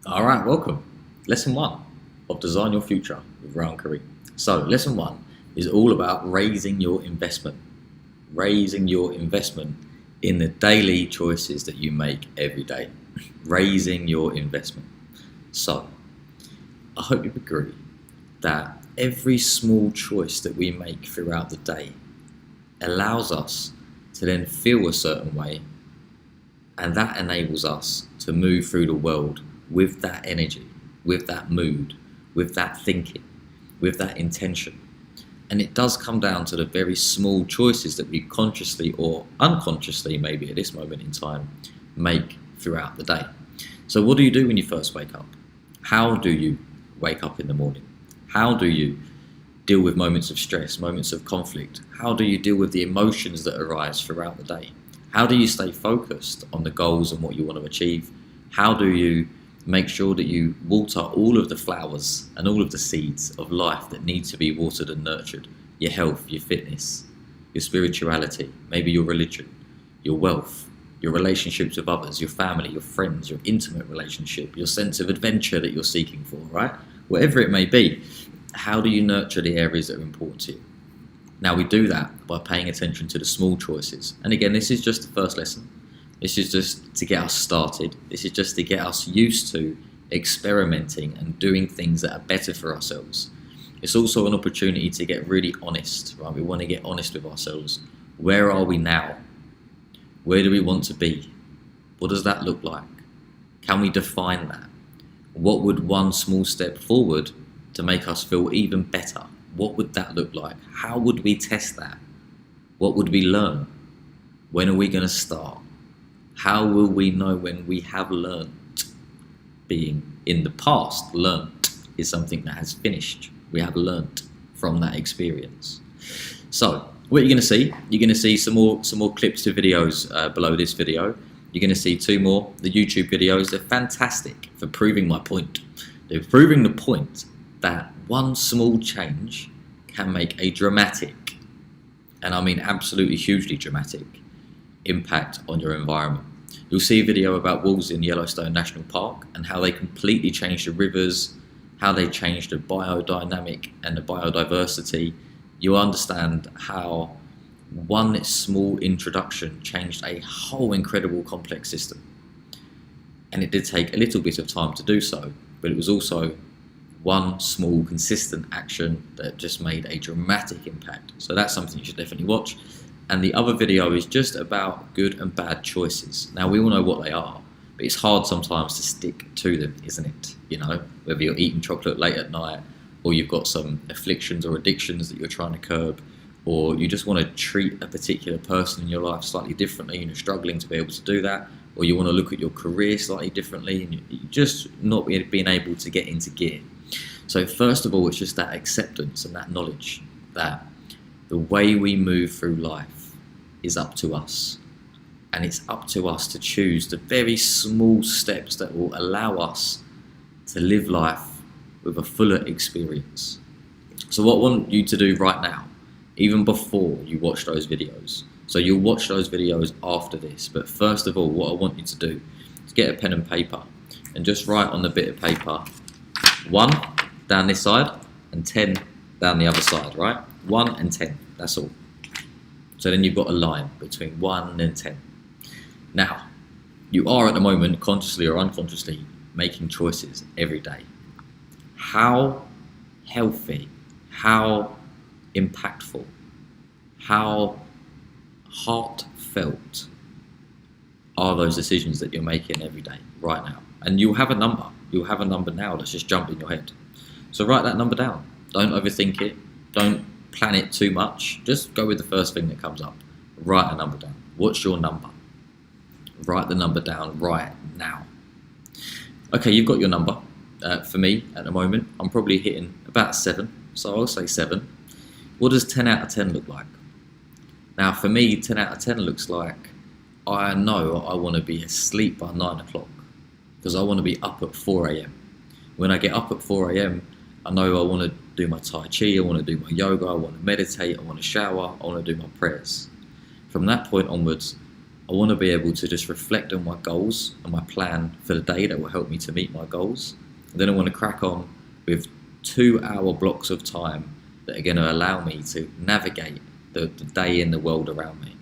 All right, welcome. Lesson 1 of Design Your Future with Rayyan Karim. So, lesson 1 is all about raising your investment. Raising your investment in the daily choices that you make every day. Raising your investment. So, I hope you agree that every small choice that we make throughout the day allows us to then feel a certain way, and that enables us to move through the world with that energy, with that mood, with that thinking, with that intention. And it does come down to the very small choices that we consciously or unconsciously, maybe at this moment in time, make throughout the day. So what do you do when you first wake up? How do you wake up in the morning? How do you deal with moments of stress, moments of conflict? How do you deal with the emotions that arise throughout the day? How do you stay focused on the goals and what you want to achieve? How do you make sure that you water all of the flowers and all of the seeds of life that need to be watered and nurtured? Your health, your fitness, your spirituality, maybe your religion, your wealth, your relationships with others, your family, your friends, your intimate relationship, your sense of adventure that you're seeking for, right? Whatever it may be, how do you nurture the areas that are important to you? Now, we do that by paying attention to the small choices. And again, this is just the first lesson. This is just to get us started. This is just to get us used to experimenting and doing things that are better for ourselves. It's also an opportunity to get really honest, right? We want to get honest with ourselves. Where are we now? Where do we want to be? What does that look like? Can we define that? What would one small step forward to make us feel even better? What would that look like? How would we test that? What would we learn? When are we going to start? How will we know when we have learnt? Being in the past, learnt is something that has finished. We have learnt from that experience. So, what you're going to see? You're going to see some more clips to videos below this video. You're going to see 2 more. The YouTube videos, they're fantastic for proving my point. They're proving the point that one small change can make a dramatic, and I mean absolutely hugely dramatic, impact on your environment. You'll see a video about wolves in Yellowstone National Park and how they completely changed the rivers, how they changed the biodynamic and the biodiversity. You'll understand how one small introduction changed a whole incredible complex system. And it did take a little bit of time to do so, but it was also one small consistent action that just made a dramatic impact. So that's something you should definitely watch. And the other video is just about good and bad choices. Now, we all know what they are, but it's hard sometimes to stick to them, isn't it? You know, whether you're eating chocolate late at night, or you've got some afflictions or addictions that you're trying to curb, or you just want to treat a particular person in your life slightly differently and you're struggling to be able to do that, or you want to look at your career slightly differently and you're just not being able to get into gear. So first of all, it's just that acceptance and that knowledge that the way we move through life is up to us. And it's up to us to choose the very small steps that will allow us to live life with a fuller experience. So what I want you to do right now, even before you watch those videos, so you'll watch those videos after this, but first of all, what I want you to do is get a pen and paper and just write on the bit of paper 1 down this side and 10 down the other side, right? 1 and 10, that's all. So then you've got a line between 1 and 10. Now, you are at the moment, consciously or unconsciously, making choices every day. How healthy, how impactful, how heartfelt are those decisions that you're making every day, right now? And you'll have a number. You'll have a number now that's just jumped in your head. So write that number down. Don't overthink it. Don't plan it too much. Just go with the first thing that comes up. Write a number down. What's your number? Write the number down right now. Okay, you've got your number. For me, at the moment, I'm probably hitting about 7. So I'll say 7. What does 10 out of 10 look like? Now, for me, 10 out of 10 looks like I know I want to be asleep by 9 o'clock because I want to be up at 4 a.m. When I get up at 4 a.m., I know I want to do my Tai Chi, I want to do my yoga, I want to meditate, I want to shower, I want to do my prayers. From that point onwards, I want to be able to just reflect on my goals and my plan for the day that will help me to meet my goals. And then I want to crack on with 2-hour blocks of time that are going to allow me to navigate the day in the world around me.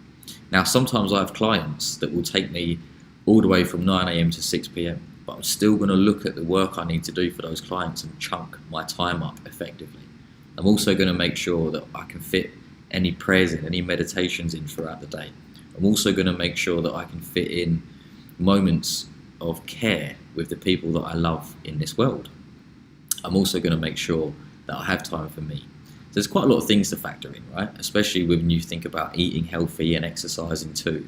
Now, sometimes I have clients that will take me all the way from 9 a.m. to 6 p.m, but I'm still going to look at the work I need to do for those clients and chunk my time up effectively. I'm also going to make sure that I can fit any prayers in, any meditations in throughout the day. I'm also going to make sure that I can fit in moments of care with the people that I love in this world. I'm also going to make sure that I have time for me. So there's quite a lot of things to factor in, right? Especially when you think about eating healthy and exercising too.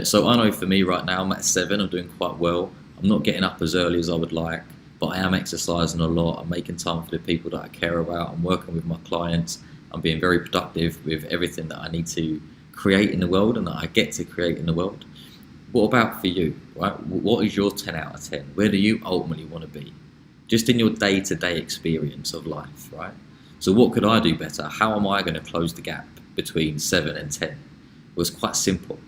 So I know for me right now, I'm at 7, I'm doing quite well. I'm not getting up as early as I would like, but I am exercising a lot. I'm making time for the people that I care about. I'm working with my clients. I'm being very productive with everything that I need to create in the world and that I get to create in the world. What about for you, right? What is your 10 out of 10? Where do you ultimately want to be? Just in your day-to-day experience of life, right? So what could I do better? How am I going to close the gap between 7 and 10? Well, it's quite simple.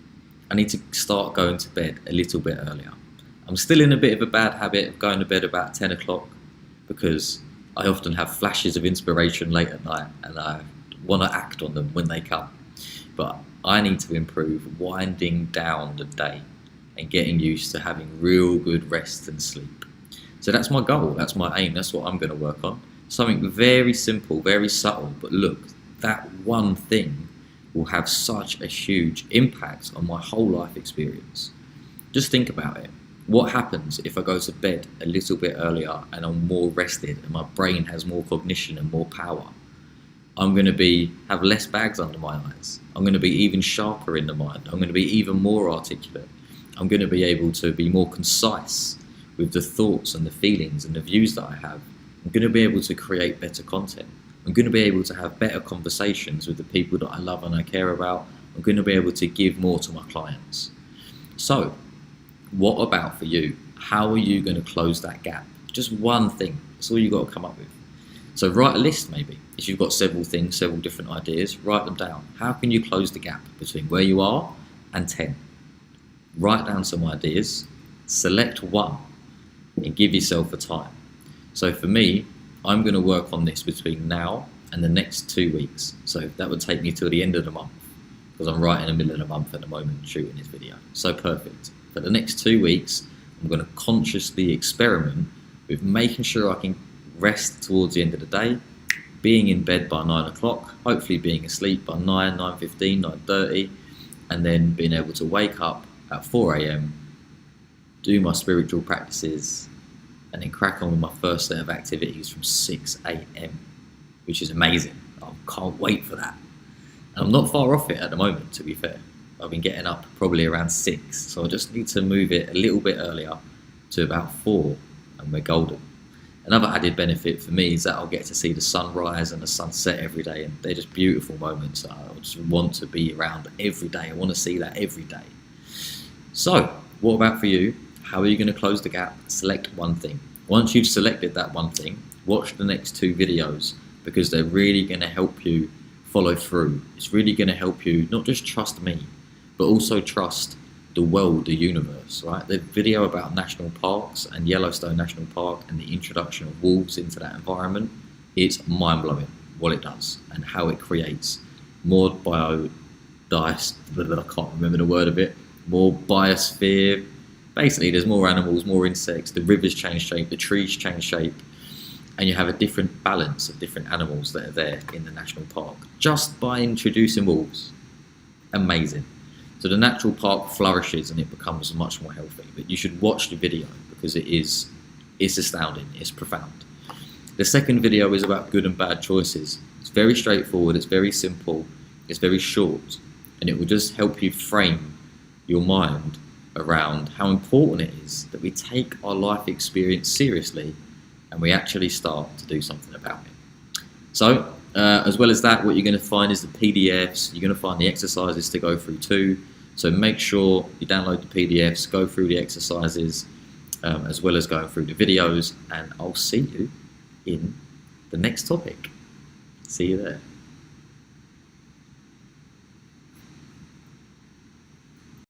I need to start going to bed a little bit earlier. I'm still in a bit of a bad habit of going to bed about 10 o'clock because I often have flashes of inspiration late at night and I want to act on them when they come. But I need to improve winding down the day and getting used to having real good rest and sleep. So that's my goal, that's my aim, that's what I'm going to work on. Something very simple, very subtle, but look, that one thing will have such a huge impact on my whole life experience. Just think about it. What happens if I go to bed a little bit earlier and I'm more rested and my brain has more cognition and more power? I'm going to have less bags under my eyes. I'm going to be even sharper in the mind. I'm going to be even more articulate. I'm going to be able to be more concise with the thoughts and the feelings and the views that I have. I'm going to be able to create better content. I'm going to be able to have better conversations with the people that I love and I care about. I'm going to be able to give more to my clients. So, what about for you? How are you going to close that gap? Just one thing. That's all you've got to come up with. So write a list maybe. If you've got several things, several different ideas, write them down. How can you close the gap between where you are and 10? Write down some ideas, select one, and give yourself a time. So for me, I'm going to work on this between now and the next 2 weeks. So that would take me till the end of the month, because I'm right in the middle of the month at the moment shooting this video. So perfect. For the next 2 weeks, I'm going to consciously experiment with making sure I can rest towards the end of the day, being in bed by 9 o'clock, hopefully being asleep by 9, 9:15, 9:30, and then being able to wake up at 4 a.m, do my spiritual practices, and then crack on with my first set of activities from 6 a.m, which is amazing. I can't wait for that. And I'm not far off it at the moment, to be fair. I've been getting up probably around 6, so I just need to move it a little bit earlier to about 4, and we're golden. Another added benefit for me is that I'll get to see the sunrise and the sunset every day, and they're just beautiful moments that I just want to be around every day. I want to see that every day. So, what about for you? How are you going to close the gap? Select one thing. Once you've selected that one thing, watch the next 2 videos, because they're really going to help you follow through. It's really going to help you not just trust me, but also trust the world, the universe, right? The video about national parks and Yellowstone National Park and the introduction of wolves into that environment, it's mind-blowing what it does and how it creates more I can't remember the word of it, more biosphere. Basically, there's more animals, more insects, the rivers change shape, the trees change shape, and you have a different balance of different animals that are there in the national park just by introducing wolves. Amazing. So the natural park flourishes and it becomes much more healthy. But you should watch the video because it's astounding, it's profound. The second video is about good and bad choices. It's very straightforward, it's very simple, it's very short, and it will just help you frame your mind around how important it is that we take our life experience seriously and we actually start to do something about it. So, as well as that, what you're going to find is the PDFs. You're going to find the exercises to go through too. So make sure you download the PDFs, go through the exercises, as well as going through the videos, and I'll see you in the next topic. See you there.